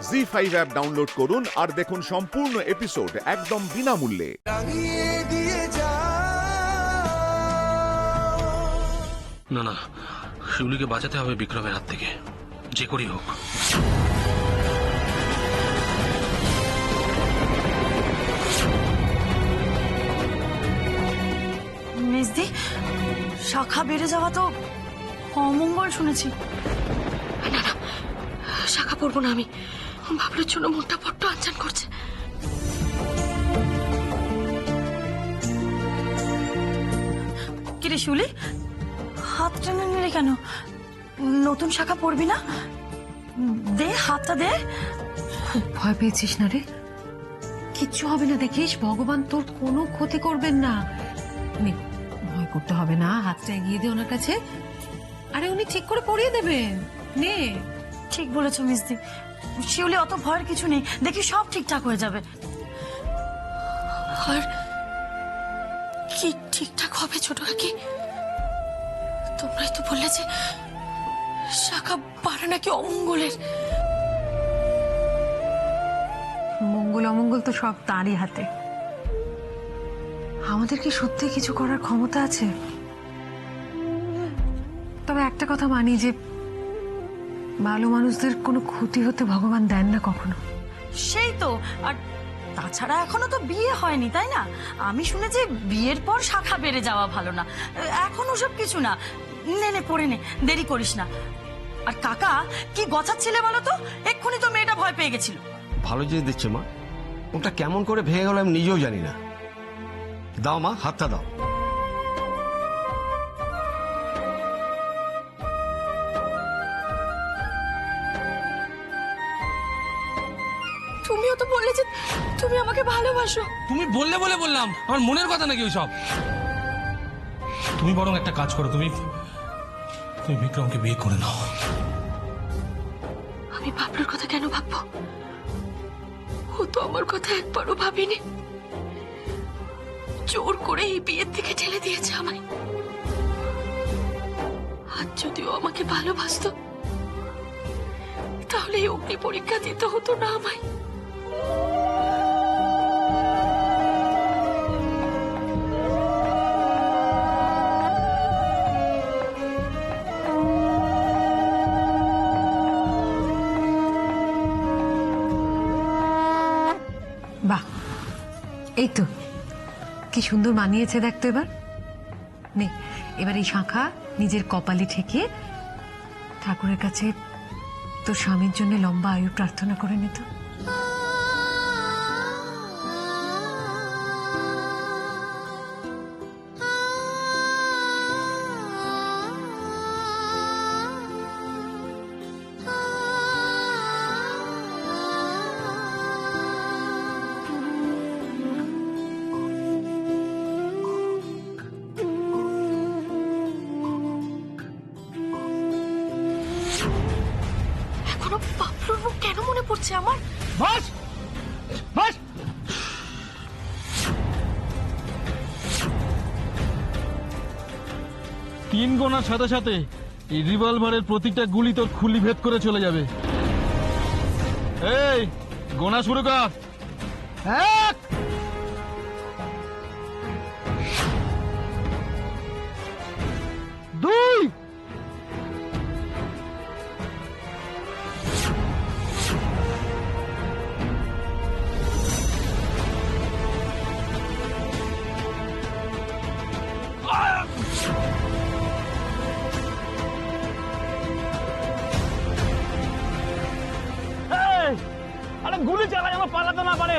ZEE5 app download করুন আর দেখুন সম্পূর্ণ এপিসোড একদম বিনামূল্যে। না না, শিউলিকে বাঁচাতে হবে বিক্রমের হাত থেকে, যে করেই হোক। মেজদি, শাখা বেড়ে যাওয়া তো অমঙ্গল শুনেছি। না না, শাখা পরবো না আমি। বাবলুর জন্য মনটা বড্ড আনচান করছে। কিরে শিউলি, হাত টেনে নিলে কেন? নতুন শাখা পরবি না? দে হাতটা দে। খুব ভয় পেয়েছিস না রে? কিচ্ছু হবে না, দেখিস ভগবান তোর কোনো ক্ষতি করবেন না। নে, ভয় করতে হবে না, হাতটা এগিয়ে দে ওনার কাছে। আরে উনি ঠিক করে পরিয়ে দেবেন। নে। ঠিক বলেছো মিসদি, শিউলি অত ভয়ের কিছু নেই, দেখি সব ঠিকঠাক হয়ে যাবে। আর কি ঠিকঠাক হবে ছোট কাকি? তোমরাই তো বললে যে শাখা পারে নাকি অমঙ্গলের। মঙ্গল অমঙ্গল তো সব তারই হাতে। আমাদের কি সত্যি কিছু করার ক্ষমতা আছে? তবে একটা কথা মানি যে ভালো মানুষদের কোনো ক্ষতি হতে ভগবান দেন না কখনো। সেই তো। আর তাছাড়া এখনো তো বিয়ে হয়নি, তাই না? আমি শুনেছি বিয়ের পর শাখা বেড়ে যাওয়া ভালো না। এখন ওসব কিছু না। নে নে পড়ে নে, দেরি করিস না। আর কাকা কি গছাচ্ছিলে বলো তো? এক্ষুনি তো মেয়েটা ভয় পেয়ে গেছিল। ভালো জিনিস দিচ্ছে মা, ওটা কেমন করে ভেঙে গেল আমি নিজেও জানি না। দাও মা, হাতটা দাও। তুমিও তো বললে যে তুমি আমাকে ভালোবাসো। তুমি বললে বলে বললাম, আমার মনের কথা নাকি ওইসব? তুমি বরং একটা কাজ করো, তুমি বিক্রমকে বিয়ে করে নাও। আমি বাবলুর কথা কেন ভাববো? ও তো আমার কথা একবারও ভাবিনি। জোর করে এই বিয়ের থেকে ঠেলে দিয়েছে আমায়। আর যদিও আমাকে ভালোবাসতো, তাহলে এই অগ্নি পরীক্ষা দিতে হতো না আমায়। বাহ, এই তো কি সুন্দর মানিয়েছে দেখতো। এবার নে, এবার এই শাখা নিজের কপালে ঠেকিয়ে ঠাকুরের কাছে তোর স্বামীর জন্য লম্বা আয়ু প্রার্থনা করে নিত। এখনো বাবলুর মুখ কেন মনে পড়ছে আমার? বাস বাস, 3 গোনার সাথে সাথে এই রিভলভারের প্রত্যেকটা গুলি তোর খুলি ভেদ করে চলে যাবে। এই গোনা শুরু কর। 1 2 আরে গুলি চালাই আমার পালাতে না পারে।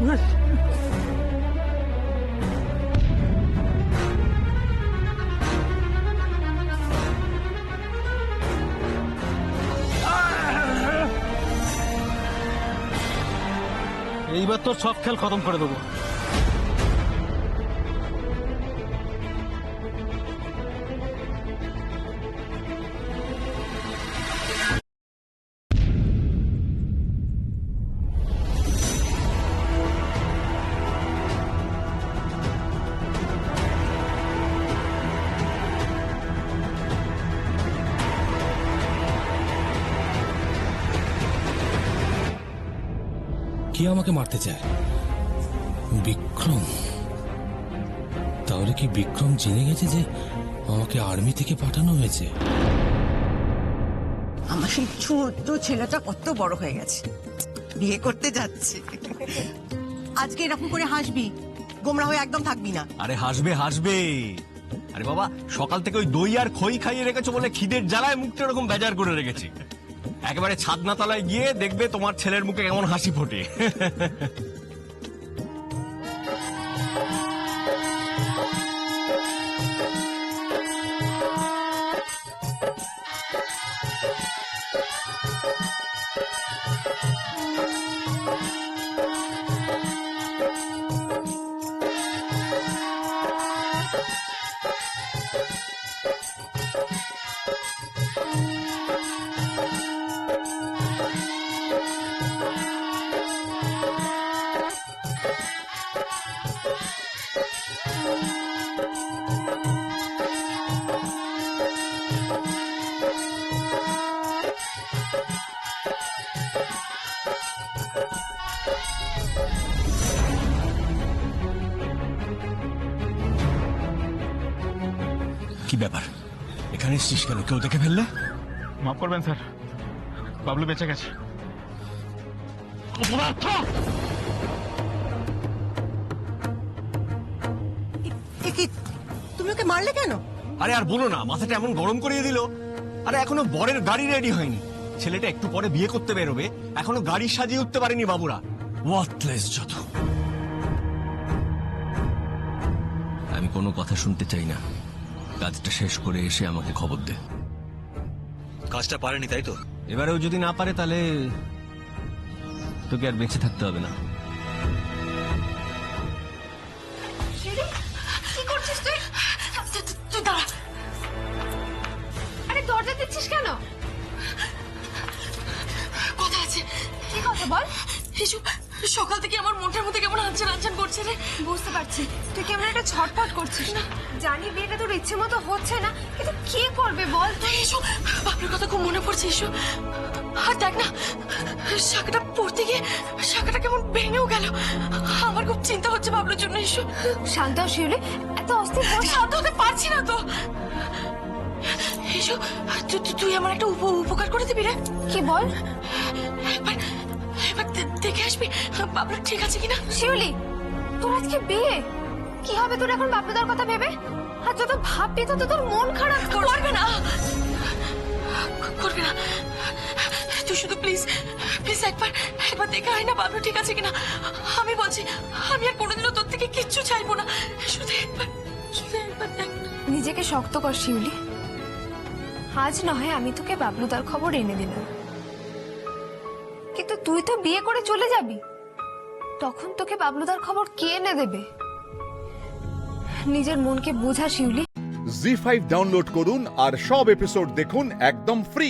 এইবার তোর সব খেল খতম করে দেবো। কে আমাকে মারতে চায়? বিক্রম? তাহলে কি বিক্রম জেনে গেছে যে আমাকে আর্মি থেকে পাঠানো হয়েছে? আমার সেই ছোট্ট ছেলেটা কত বড় হয়ে গেছে, বিয়ে করতে যাচ্ছে। আজকে এরকম করে হাসবি, গোমরা হয়ে একদম থাকবি না। আরে হাসবে হাসবে। আরে বাবা, সকাল থেকে ওই দই আর খই খাইয়ে রেখেছো বলে খিদের জ্বালায় মুখটা এরকম বেজার করে রেখেছি। একেবারে ছাদনা তলায় গিয়ে দেখবে তোমার ছেলের মুখে কেমন হাসি ফোটে। কি ব্যাপার, এখানে এসছিস কেন? কেউ দেখে ফেললে? মাফ করবেন স্যার, বাবলু বেঁচে গেছে। এ কি, তুমি ওকে মারলে কেন? আরে আর বলো না, মাথাটা এমন গরম করিয়ে দিল। আরে এখনো বরের গাড়ি রেডি হয়নি, ছেলেটা একটু পরে বিয়ে করতে বেরোবে, এখনো গাড়ি সাজিয়ে উঠতে পারেনি বাবুরা। ওয়ার্থলেস যত। আমি কোনো কথা শুনতে চাই না, কাজটা শেষ করে এসে আমাকে খবর দে। কাজটা পারেনি তাই তো? এবারেও যদি না পারে তাহলে তোকে আর বেঁচে থাকতে হবে না। কি করছিস তুই? তুই দাঁড়া। আরে দরজা দিচ্ছিস কেন? কথা আছে। কি কথা বল? হিসু, সকাল থেকে আমার মনটার মধ্যে কেমন আনচান আনচান করছে রে। বুঝতে পারছি তুই কেমন একটা ছটফট করছিস না। জানি বিয়েটা তোর ইচ্ছে মতো হচ্ছে না, কিন্তু কি করবে বল তুই? হিসু, বাপের কথা খুব মনে পড়ছে হিসু। আর দেখ না, শাখাটা পড়তে গিয়ে শাখাটা কেমন ভেঙেও গেল। আমার খুব চিন্তা হচ্ছে বাবলুর জন্য হিসু। শান্ত হ শিউলি, এত অস্থির হস। শান্ত হতে পারছি না তো। হিসু, তুই আমার একটা উপকার করে দিবি রে। কি বল? একবার একবার দেখে আসবি বাবলু ঠিক আছে কিনা। শিউলি, তোর আজকে বিয়ে, কি হবে তোর এখন বাপদার কথা ভেবে? আর যত ভাববি তত তোর মন খারাপ করবে না, করবে না। তুই শুধু প্লিজ প্লিজ একবার একবার দেখে আয় না বাবলু ঠিক আছে কিনা। আমি বলছি, আমি আর কোনোদিনও তোর থেকে কিচ্ছু চাইবো না। শুধু একবার দেখ না। নিজেকে শক্ত কর শিউলি, আজ নয় আমি তোকে বাবলুদার খবর এনে দিলাম, কিন্তু তুই তো বিয়ে করে চলে যাবি, তখন তোকে বাবলুদার খবর কে এনে দেবে? নিজের মনকে বোঝা শিউলি। জি5 ডাউনলোড করুন আর সব এপিসোড দেখুন একদম ফ্রি।